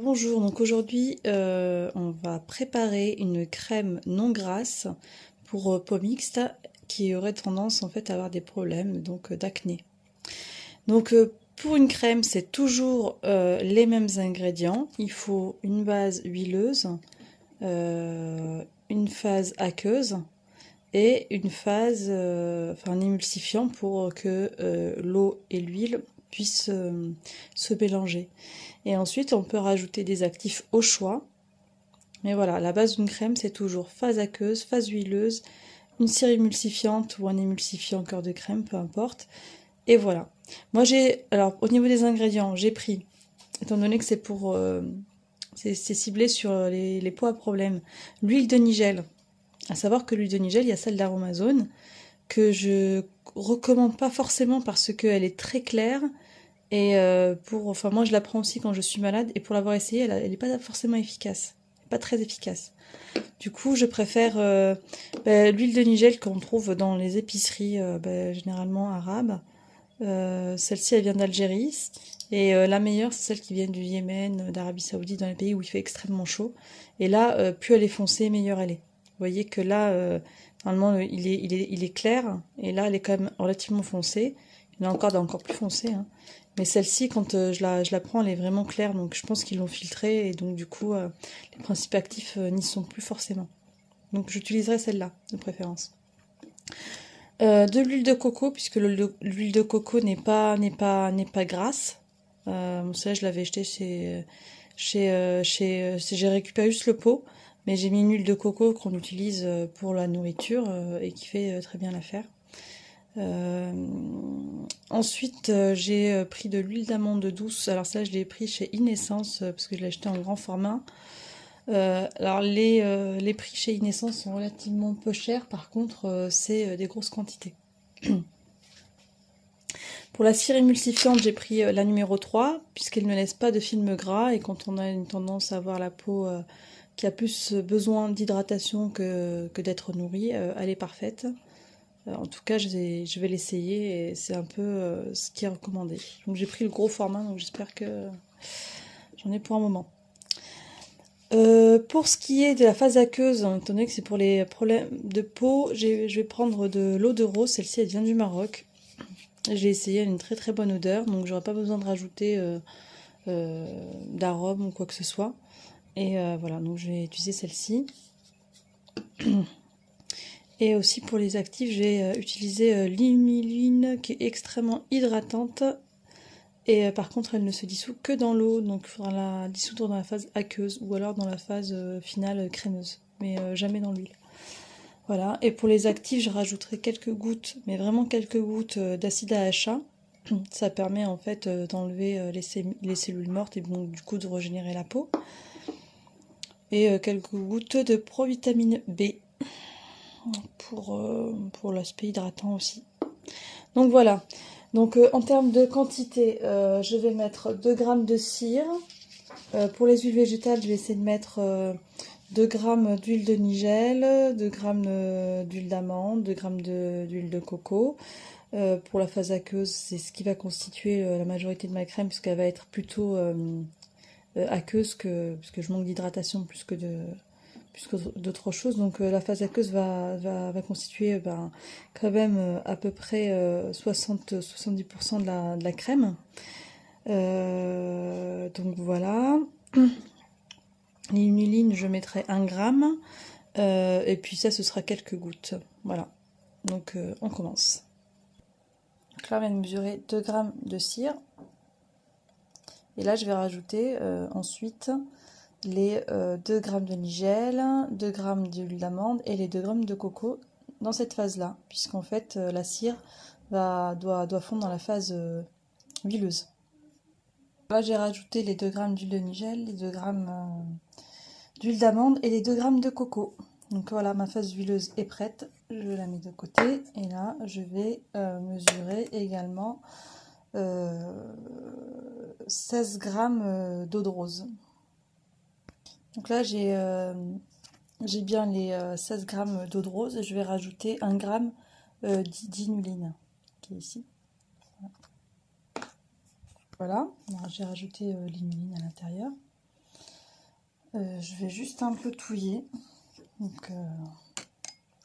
Bonjour, donc aujourd'hui on va préparer une crème non grasse pour peau mixte qui aurait tendance en fait à avoir des problèmes d'acné. Pour une crème c'est toujours les mêmes ingrédients. Il faut une base huileuse, une phase aqueuse et une phase, un émulsifiant pour que l'eau et l'huile puissent se mélanger. Et ensuite, on peut rajouter des actifs au choix. Mais voilà, la base d'une crème, c'est toujours phase aqueuse, phase huileuse, une cire émulsifiante ou un émulsifiant cœur de crème, peu importe. Et voilà. Alors au niveau des ingrédients, j'ai pris, étant donné que c'est ciblé sur les peaux à problème, l'huile de Nigel. À savoir que l'huile de Nigel, il y a celle d'Aromazone que je recommande pas forcément parce qu'elle est très claire. Enfin moi je la prends aussi quand je suis malade et pour l'avoir essayée, elle est pas forcément efficace, pas très efficace. Du coup, je préfère l'huile de Nigel qu'on trouve dans les épiceries généralement arabes. Celle-ci, elle vient d'Algérie et la meilleure, c'est celle qui vient du Yémen, d'Arabie Saoudite, dans les pays où il fait extrêmement chaud. Et là, plus elle est foncée, meilleure elle est. Vous voyez que là, normalement, il est clair et là, elle est quand même relativement foncée. Il y en a encore plus foncé, hein. Mais celle-ci, quand je la prends, elle est vraiment claire, donc je pense qu'ils l'ont filtrée, et donc du coup, les principes actifs n'y sont plus forcément. Donc j'utiliserai celle-là, de préférence. De l'huile de coco, puisque l'huile de coco n'est pas grasse. Ça, je l'avais acheté j'ai récupéré juste le pot, mais j'ai mis une huile de coco qu'on utilise pour la nourriture et qui fait très bien l'affaire. Euh, Ensuite, j'ai pris de l'huile d'amande douce. Alors ça, je l'ai pris chez Inessence parce que je l'ai acheté en grand format. Alors les prix chez Inessence sont relativement peu chers. Par contre, c'est des grosses quantités. Pour la cire émulsifiante, j'ai pris la numéro 3 puisqu'elle ne laisse pas de film gras. Et quand on a une tendance à avoir la peau qui a plus besoin d'hydratation que d'être nourrie, elle est parfaite. En tout cas, je vais l'essayer et c'est un peu ce qui est recommandé. Donc j'ai pris le gros format, donc j'espère que j'en ai pour un moment. Pour ce qui est de la phase aqueuse, étant donné que c'est pour les problèmes de peau, je vais prendre de l'eau de rose. Celle-ci, elle vient du Maroc. J'ai essayé, elle a une très très bonne odeur, donc j'aurais pas besoin de rajouter d'arôme ou quoi que ce soit. Et voilà, donc je vais utiliser celle-ci. Et aussi pour les actifs, j'ai utilisé l'humuline qui est extrêmement hydratante. Et par contre, elle ne se dissout que dans l'eau, donc il faudra la dissoudre dans la phase aqueuse ou alors dans la phase finale crémeuse, mais jamais dans l'huile. Voilà, et pour les actifs, je rajouterai quelques gouttes, mais vraiment quelques gouttes d'acide AHA. Ça permet en fait d'enlever les cellules mortes et donc du coup de régénérer la peau. Et quelques gouttes de provitamine B pour l'aspect hydratant aussi. Donc voilà. Donc en termes de quantité, je vais mettre 2 grammes de cire. Pour les huiles végétales, je vais essayer de mettre 2 grammes d'huile de Nigel, 2 grammes d'huile d'amande, 2 grammes d'huile de coco. Pour la phase aqueuse, c'est ce qui va constituer la majorité de ma crème, puisqu'elle va être plutôt aqueuse, parce que je manque d'hydratation plus que d'autres choses. Donc la phase aqueuse va constituer quand même à peu près 60-70% de la crème. Donc voilà. L'inuline, je mettrai 1 gramme. Et puis ça, ce sera quelques gouttes. Voilà. Donc on commence. Donc là, on vient de mesurer 2 grammes de cire. Et là, je vais rajouter ensuite les 2 grammes de nigel, 2 grammes d'huile d'amande et les 2 grammes de coco dans cette phase-là, puisqu'en fait, la cire doit fondre dans la phase huileuse. Là, j'ai rajouté les 2 grammes d'huile de nigel, les 2 grammes d'huile d'amande et les 2 grammes de coco. Donc voilà, ma phase huileuse est prête. Je la mets de côté. Et là, je vais mesurer également 16 grammes d'eau de rose. Donc là, j'ai bien les 16 grammes d'eau de rose et je vais rajouter 1 gramme d'inuline qui est ici. Voilà, j'ai rajouté l'inuline à l'intérieur. Je vais juste un peu touiller. Donc,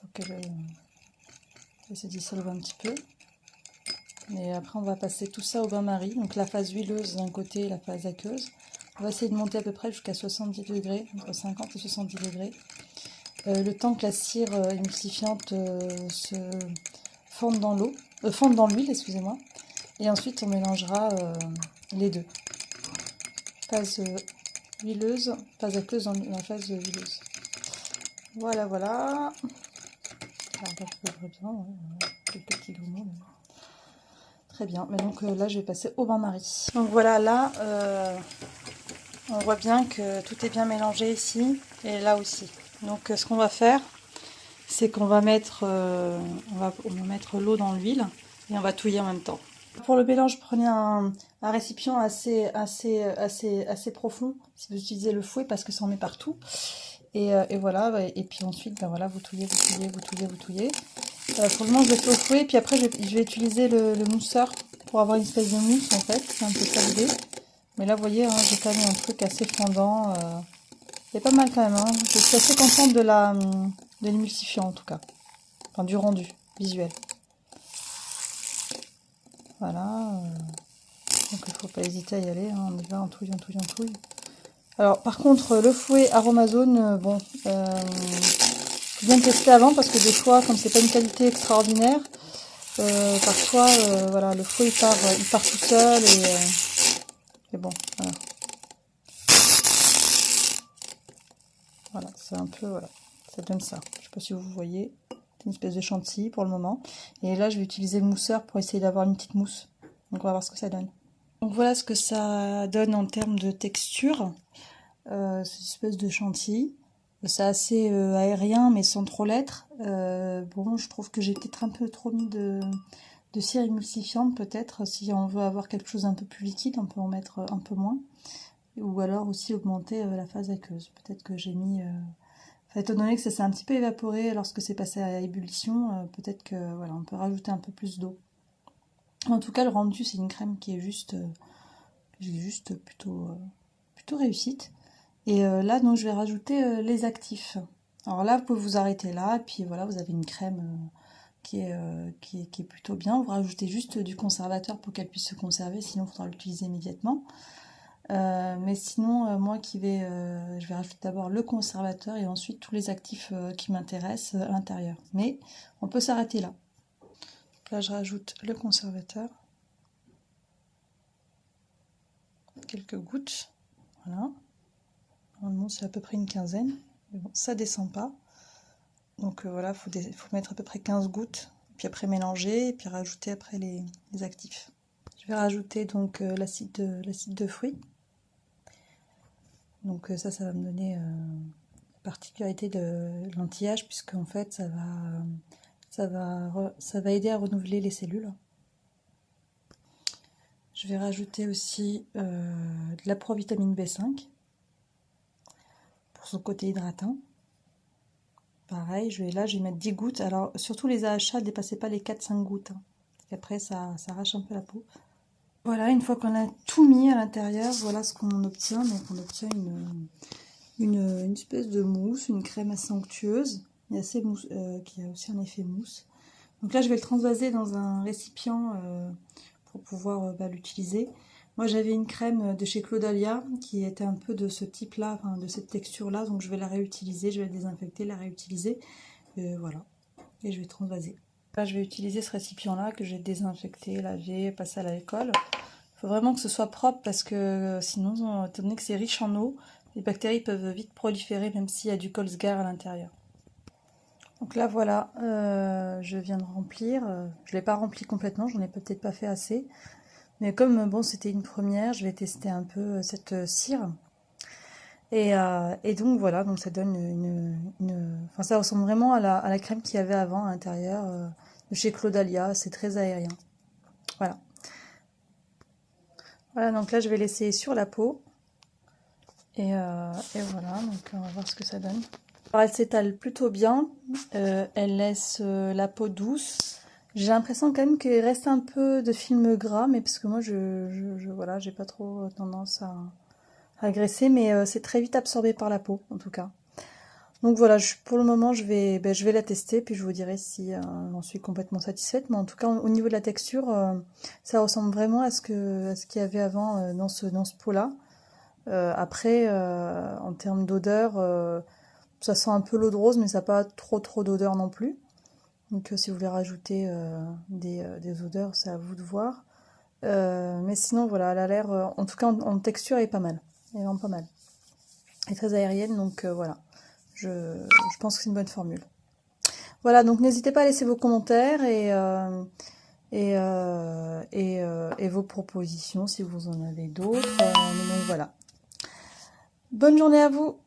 faut qu'elle se dissolve un petit peu. Et après, on va passer tout ça au bain-marie. Donc, la phase huileuse d'un côté et la phase aqueuse. On va essayer de monter à peu près jusqu'à 70 degrés, entre 50 et 70 degrés. Le temps que la cire émulsifiante se fonde dans l'eau, fonde dans l'huile, excusez-moi. Et ensuite, on mélangera les deux. Phase huileuse, phase aqueuse dans la phase huileuse. Voilà, voilà. Bien, ouais, quelques petits gros. Très bien. Mais donc là, je vais passer au bain-marie. Donc voilà, là, on voit bien que tout est bien mélangé ici et là aussi. Donc ce qu'on va faire, c'est qu'on va mettre, on va mettre l'eau dans l'huile et on va touiller en même temps. Pour le mélange, prenez un récipient assez profond si vous utilisez le fouet parce que ça en met partout. Et voilà, et puis ensuite, ben voilà, vous touillez. Pour le moment, je le fais au fouet, puis après, je vais utiliser le mousseur pour avoir une espèce de mousse en fait. C'est un peu ça l'idée. Mais là, vous voyez, hein, j'ai quand même un truc assez fondant. C'est pas mal quand même. Hein. Je suis assez contente de l'émulsifiant en tout cas. Enfin, du rendu visuel. Voilà. Donc il ne faut pas hésiter à y aller. Hein. On y va, on touille. Alors, par contre, le fouet Aromazone, bon, faut bien le tester avant parce que des fois, comme c'est pas une qualité extraordinaire, parfois, voilà, le fouet il part tout seul et bon, voilà. Voilà, c'est un peu, voilà, ça donne ça. Je sais pas si vous voyez, c'est une espèce de chantilly pour le moment. Et là, je vais utiliser le mousseur pour essayer d'avoir une petite mousse. Donc, on va voir ce que ça donne. Donc, voilà ce que ça donne en termes de texture. C'est une espèce de chantilly. C'est assez aérien, mais sans trop l'être. Bon, je trouve que j'ai peut-être un peu trop mis de cire émulsifiante, peut-être. Si on veut avoir quelque chose un peu plus liquide, on peut en mettre un peu moins. Ou alors aussi augmenter la phase aqueuse. Peut-être que j'ai mis... étant donné que ça s'est un petit peu évaporé lorsque c'est passé à ébullition, peut-être que voilà, on peut rajouter un peu plus d'eau. En tout cas, le rendu, c'est une crème qui est juste plutôt réussite. Et là, donc, je vais rajouter les actifs. Alors là, vous pouvez vous arrêter là, et puis voilà, vous avez une crème qui est plutôt bien. Vous rajoutez juste du conservateur pour qu'elle puisse se conserver, sinon il faudra l'utiliser immédiatement. Mais sinon, moi je vais rajouter d'abord le conservateur et ensuite tous les actifs qui m'intéressent à l'intérieur. Mais on peut s'arrêter là. Là, je rajoute le conservateur. Quelques gouttes. Voilà. Normalement, c'est à peu près une quinzaine. Mais bon, ça descend pas. Donc voilà, faut mettre à peu près 15 gouttes. Puis après mélanger et puis rajouter après les actifs. Je vais rajouter donc l'acide de fruits. Donc ça va me donner la particularité de l'anti-âge puisque en fait ça va aider à renouveler les cellules. Je vais rajouter aussi de la provitamine B5 pour son côté hydratant. Pareil, je vais mettre 10 gouttes. Alors surtout les AHA, ne dépassez pas les 4-5 gouttes. Hein, parce qu'après ça arrache un peu la peau. Voilà, une fois qu'on a tout mis à l'intérieur, voilà ce qu'on obtient. Donc on obtient une espèce de mousse, une crème assez onctueuse, mais assez mousse, qui a aussi un effet mousse. Donc là, je vais le transvaser dans un récipient pour pouvoir l'utiliser. Moi, j'avais une crème de chez Claudalia qui était un peu de ce type-là, enfin, de cette texture-là, donc je vais la réutiliser, je vais la désinfecter, la réutiliser, voilà. Et je vais transvaser. Là, je vais utiliser ce récipient-là que j'ai désinfecté, lavé, passé à l'alcool. Il faut vraiment que ce soit propre parce que sinon, étant donné que c'est riche en eau, les bactéries peuvent vite proliférer même s'il y a du Colsgar à l'intérieur. Donc là voilà, je viens de remplir. Je ne l'ai pas rempli complètement, j'en ai peut-être pas fait assez. Mais comme bon c'était une première, je vais tester un peu cette cire. Et donc voilà, donc ça donne enfin ça ressemble vraiment à la crème qu'il y avait avant à l'intérieur de chez Claudalia. C'est très aérien. Voilà. Voilà, donc là je vais laisser sur la peau. Et voilà, donc on va voir ce que ça donne. Alors elle s'étale plutôt bien, elle laisse la peau douce. J'ai l'impression quand même qu'il reste un peu de film gras, mais parce que moi voilà, j'ai pas trop tendance à graisser, mais c'est très vite absorbé par la peau, en tout cas. Donc voilà, pour le moment, je vais la tester, puis je vous dirai si j'en suis complètement satisfaite. Mais en tout cas, au niveau de la texture, ça ressemble vraiment à ce qu'il y avait avant dans ce pot-là. Après, en termes d'odeur, ça sent un peu l'eau de rose, mais ça n'a pas trop d'odeur non plus. Donc si vous voulez rajouter des odeurs, c'est à vous de voir. Mais sinon, voilà, elle a l'air, en tout cas en texture, elle est pas mal. Elle est vraiment pas mal. Elle est très aérienne, donc voilà. Je pense que c'est une bonne formule. Voilà, donc n'hésitez pas à laisser vos commentaires et vos propositions si vous en avez d'autres. Mais donc voilà. Bonne journée à vous!